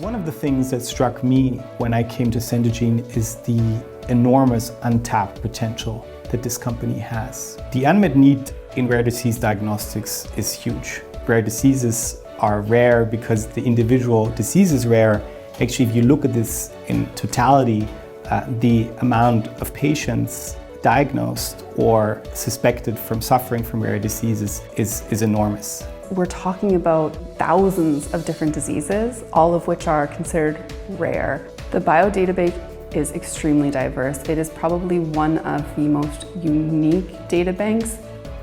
One of the things that struck me when I came to Centogene is the enormous untapped potential that this company has. The unmet need in rare disease diagnostics is huge. Rare diseases are rare because the individual disease is rare. Actually, if you look at this in totality, the amount of patients diagnosed or suspected from suffering from rare diseases is enormous. We're talking about thousands of different diseases, all of which are considered rare. The biodatabase is extremely diverse. It is probably one of the most unique databanks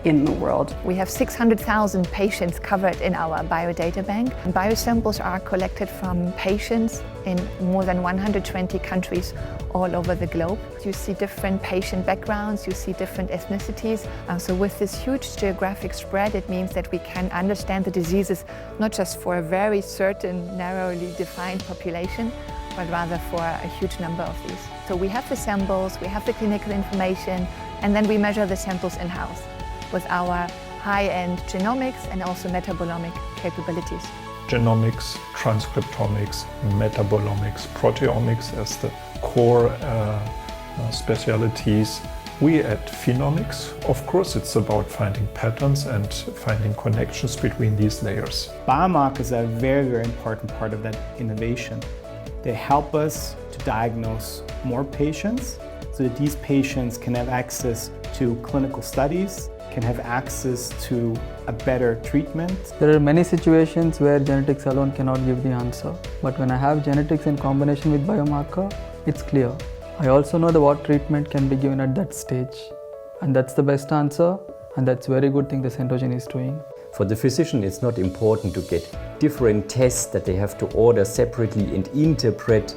in the world. We have 600,000 patients covered in our biodata bank. Biosamples are collected from patients in more than 120 countries all over the globe. You see different patient backgrounds, you see different ethnicities. So with this huge geographic spread, it means that we can understand the diseases not just for a very certain, narrowly defined population, but rather for a huge number of these. So we have the samples, we have the clinical information, and then we measure the samples in-house with our high-end genomics and also metabolomic capabilities. Genomics, transcriptomics, metabolomics, proteomics as the core specialties. We at Phenomics, of course, it's about finding patterns and finding connections between these layers. Biomarkers are a very, very important part of that innovation. They help us to diagnose more patients so that these patients can have access to clinical studies, can have access to a better treatment. There are many situations where genetics alone cannot give the answer. But when I have genetics in combination with biomarker, it's clear. I also know what treatment can be given at that stage. And that's the best answer, and that's a very good thing the Centogene is doing. For the physician, it's not important to get different tests that they have to order separately and interpret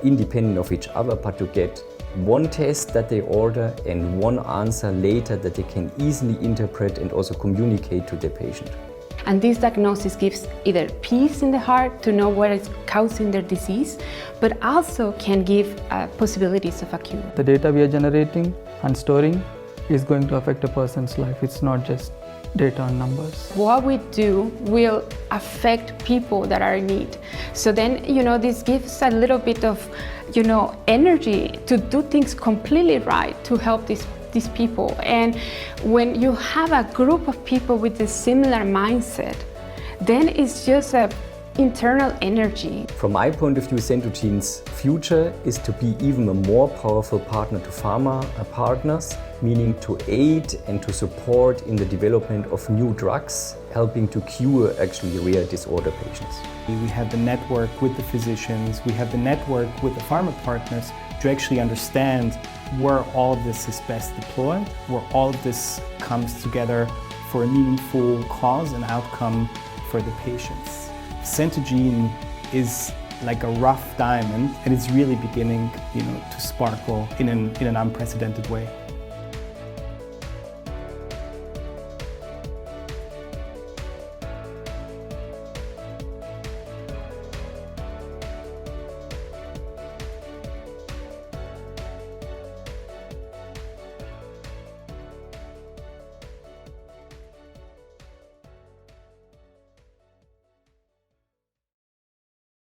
independent of each other, but to get one test that they order and one answer later that they can easily interpret and also communicate to their patient. And this diagnosis gives either peace in the heart to know what is causing their disease, but also can give possibilities of a cure. The data we are generating and storing is going to affect a person's life. It's not just data and numbers. What we do will affect people that are in need. So then, this gives a little bit of, energy to do things completely right to help these people. And when you have a group of people with a similar mindset, then it's just an internal energy. From my point of view, Centogene's future is to be even a more powerful partner to pharma partners, meaning to aid and to support in the development of new drugs, helping to cure actually rare disorder patients. We have the network with the physicians, we have the network with the pharma partners to actually understand where all of this is best deployed, where all of this comes together for a meaningful cause and outcome for the patients. Centogene is like a rough diamond, and it's really beginning, to sparkle in an unprecedented way.